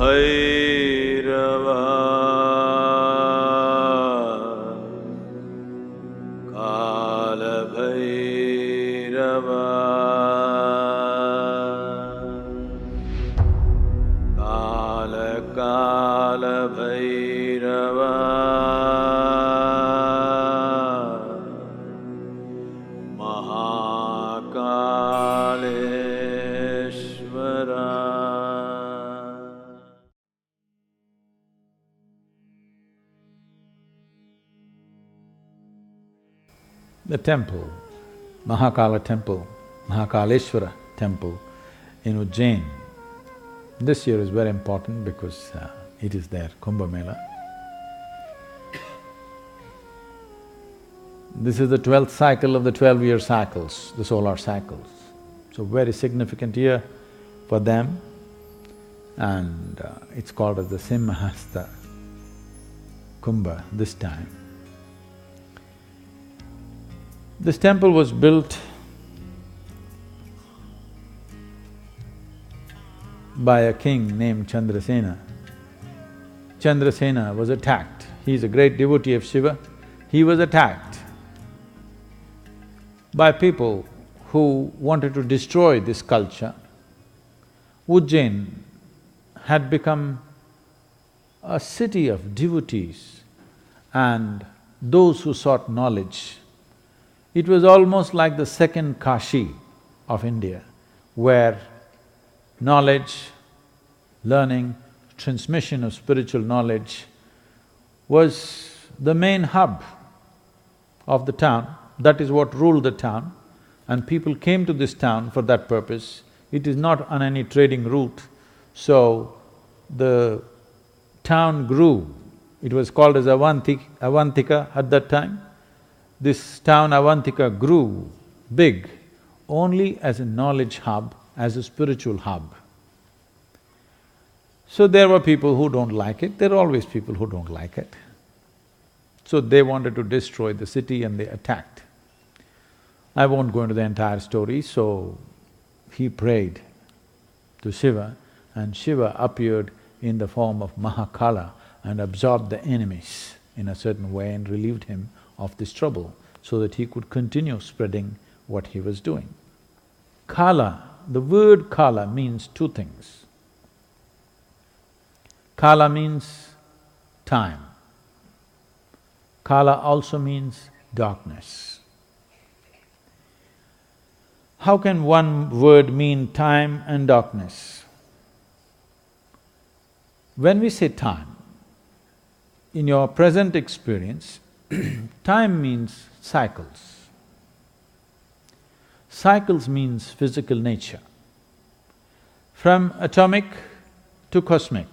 Bhairava, Kala Bhairava, Kala Kala Bhairava, Mahakaleshwar. The temple, Maha Kala Temple, Mahakaleshwar Temple in Ujjain. This year is very important because it is their Kumbha Mela. This is the 12th cycle of the 12-year cycles, the solar cycles. So very significant year for them, and it's called as the Simhastha Kumbha this time. This temple was built by a king named Chandrasena. Chandrasena was attacked. He is a great devotee of Shiva. He was attacked by people who wanted to destroy this culture. Ujjain had become a city of devotees and those who sought knowledge. It was almost like the second Kashi of India, where knowledge, learning, transmission of spiritual knowledge was the main hub of the town. That is what ruled the town, and people came to this town for that purpose. It is not on any trading route, so the town grew. It was called as Avantika at that time. This town Avantika grew big only as a knowledge hub, as a spiritual hub. So there were people who don't like it, there are always people who don't like it. So they wanted to destroy the city and they attacked. I won't go into the entire story, so he prayed to Shiva, and Shiva appeared in the form of Maha Kala and absorbed the enemies in a certain way and relieved him of this trouble so that he could continue spreading what he was doing. Kala, the word Kala means two things. Kala means time. Kala also means darkness. How can one word mean time and darkness? When we say time, in your present experience, time means cycles. Cycles means physical nature. From atomic to cosmic,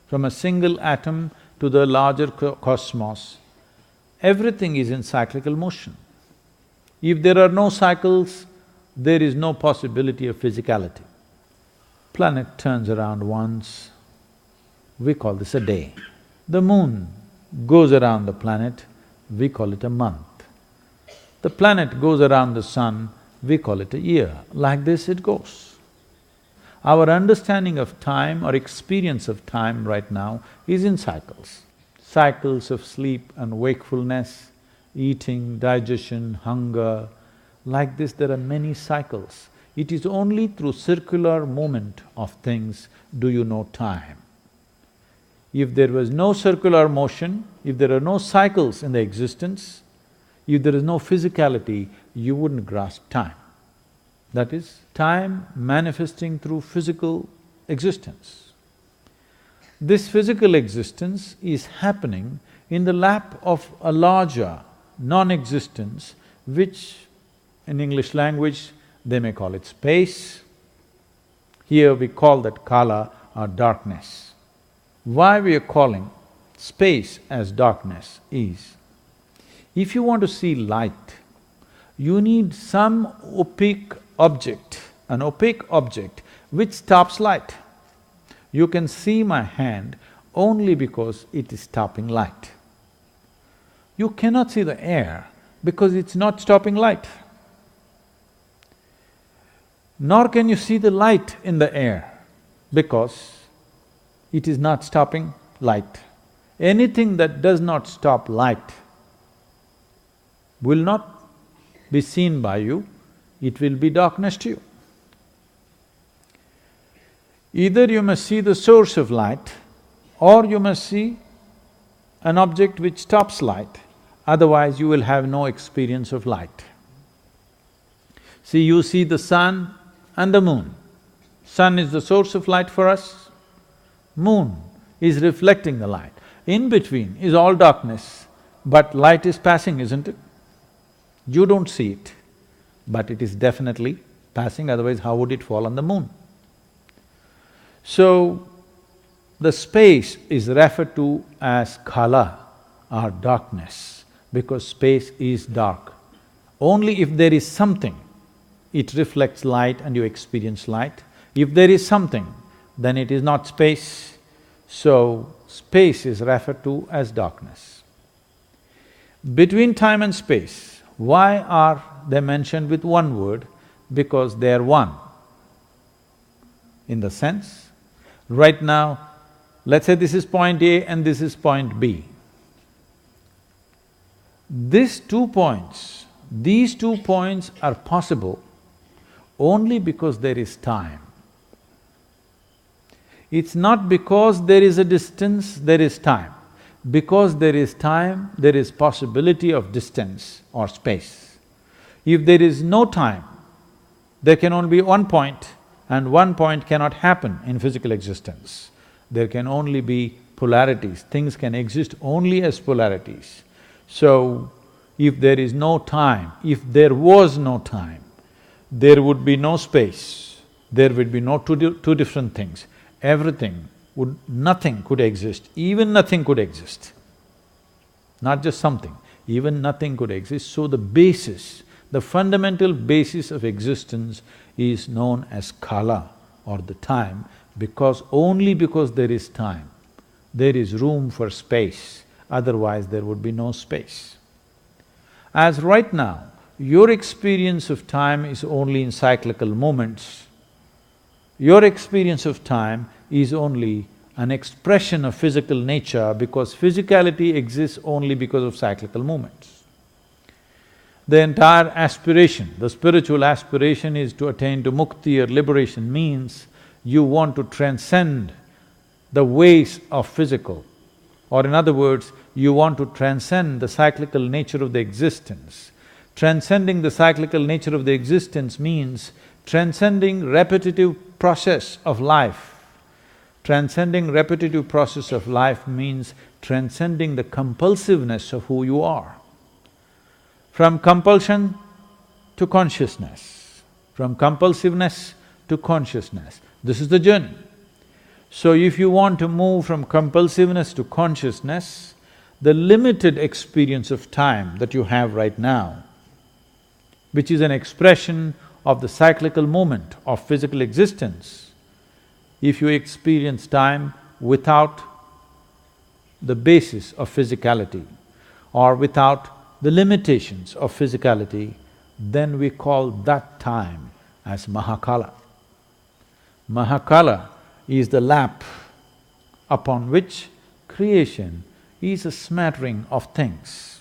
from a single atom to the larger cosmos, everything is in cyclical motion. If there are no cycles, there is no possibility of physicality. Planet turns around once, we call this a day. The moon goes around the planet, we call it a month. The planet goes around the sun, we call it a year. Like this it goes. Our understanding of time or experience of time right now is in cycles. Cycles of sleep and wakefulness, eating, digestion, hunger. Like this there are many cycles. It is only through circular movement of things do you know time. If there was no circular motion, if there are no cycles in the existence, if there is no physicality, you wouldn't grasp time. That is, time manifesting through physical existence. This physical existence is happening in the lap of a larger non-existence, which in English language they may call it space. Here we call that kala or darkness. Why we are calling space as darkness is, if you want to see light, you need some opaque object, an opaque object which stops light. You can see my hand only because it is stopping light. You cannot see the air because it's not stopping light. Nor can you see the light in the air because it is not stopping light. Anything that does not stop light will not be seen by you, it will be darkness to you. Either you must see the source of light, or you must see an object which stops light, otherwise you will have no experience of light. See, you see the sun and the moon. Sun is the source of light for us, moon is reflecting the light. In between is all darkness, but light is passing, isn't it? You don't see it, but it is definitely passing, otherwise how would it fall on the moon? So, the space is referred to as kala or darkness, because space is dark. Only if there is something, it reflects light and you experience light. If there is something, then it is not space. So, space is referred to as darkness. Between time and space, why are they mentioned with one word? Because they are one. In the sense, right now, let's say this is point A and this is point B. These 2 points are possible only because there is time. It's not because there is a distance, there is time. Because there is time, there is possibility of distance or space. If there is no time, there can only be one point, and one point cannot happen in physical existence. There can only be polarities, things can exist only as polarities. So, if there is no time, if there was no time, there would be no space, there would be no two different things. Everything would… nothing could exist, even nothing could exist. Not just something, even nothing could exist. So the basis, the fundamental basis of existence is known as kala or the time, because only because there is time, there is room for space, otherwise there would be no space. As right now, your experience of time is only in cyclical moments. Your experience of time is only an expression of physical nature, because physicality exists only because of cyclical movements. The entire aspiration, the spiritual aspiration is to attain to mukti or liberation, means you want to transcend the ways of physical, or in other words, you want to transcend the cyclical nature of the existence. Transcending the cyclical nature of the existence means transcending repetitive process of life. Transcending repetitive process of life means transcending the compulsiveness of who you are. From compulsion to consciousness, from compulsiveness to consciousness, this is the journey. So if you want to move from compulsiveness to consciousness, the limited experience of time that you have right now, which is an expression of the cyclical moment of physical existence, if you experience time without the basis of physicality or without the limitations of physicality, then we call that time as Maha Kala. Maha Kala is the lap upon which creation is a smattering of things.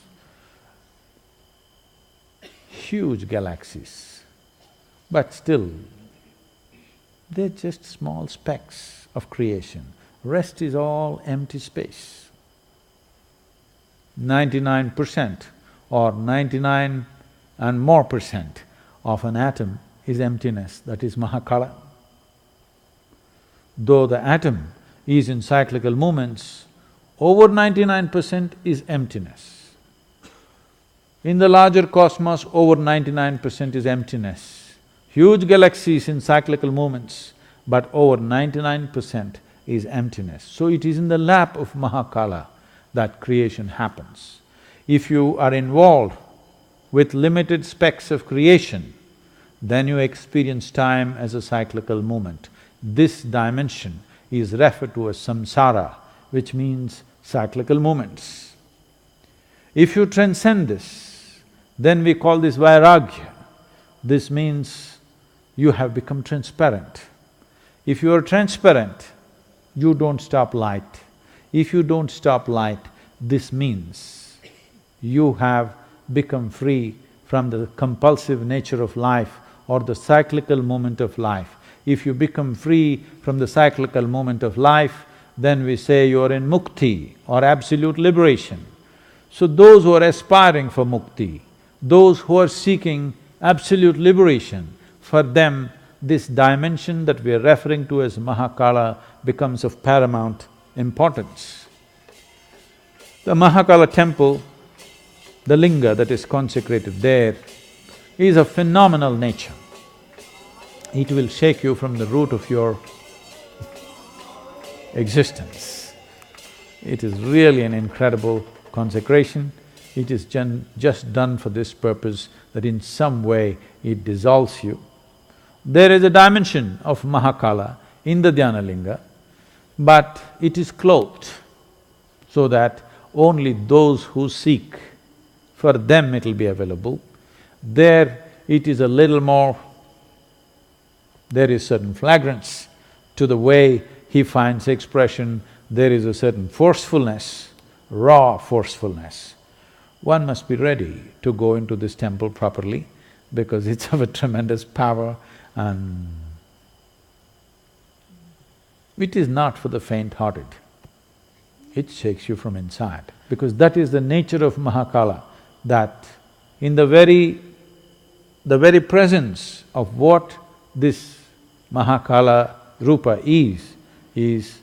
Huge galaxies, but still, they're just small specks of creation. Rest is all empty space. 99% or 99 and more percent of an atom is emptiness, that is Maha Kala. Though the atom is in cyclical movements, over 99% is emptiness. In the larger cosmos, over 99% is emptiness. Huge galaxies in cyclical movements, but over 99% is emptiness. So it is in the lap of Maha Kala that creation happens. If you are involved with limited specks of creation, then you experience time as a cyclical movement. This dimension is referred to as samsara, which means cyclical movements. If you transcend this, then we call this vairagya. This means you have become transparent. If you are transparent, you don't stop light. If you don't stop light, this means you have become free from the compulsive nature of life or the cyclical movement of life. If you become free from the cyclical movement of life, then we say you are in mukti or absolute liberation. So those who are aspiring for mukti, those who are seeking absolute liberation, for them this dimension that we are referring to as Maha Kala becomes of paramount importance. The Maha Temple, the linga that is consecrated there, is of phenomenal nature. It will shake you from the root of your existence. It is really an incredible consecration. It is just done for this purpose, that in some way it dissolves you. There is a dimension of Maha Kala in the Dhyana Linga, but it is clothed so that only those who seek, for them it will be available. There it is a little more, there is certain flagrance to the way he finds expression, there is a certain forcefulness, raw forcefulness. One must be ready to go into this temple properly because it's of a tremendous power and it is not for the faint-hearted. It shakes you from inside because that is the nature of Mahakala, that in the very presence of what this Mahakala Rupa is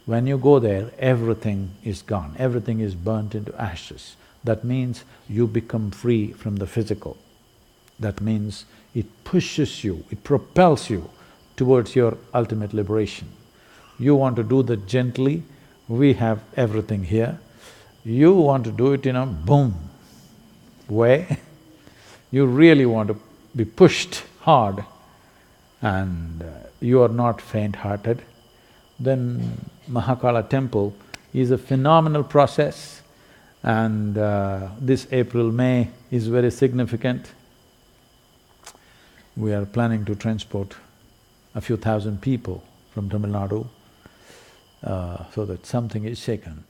when you go there, everything is gone, everything is burnt into ashes. That means you become free from the physical. That means it pushes you, it propels you towards your ultimate liberation. You want to do that gently, we have everything here. You want to do it in a boom way, you really want to be pushed hard and you are not faint-hearted, then Mahakala Temple is a phenomenal process and this April-May is very significant. We are planning to transport a few thousand people from Tamil Nadu so that something is shaken.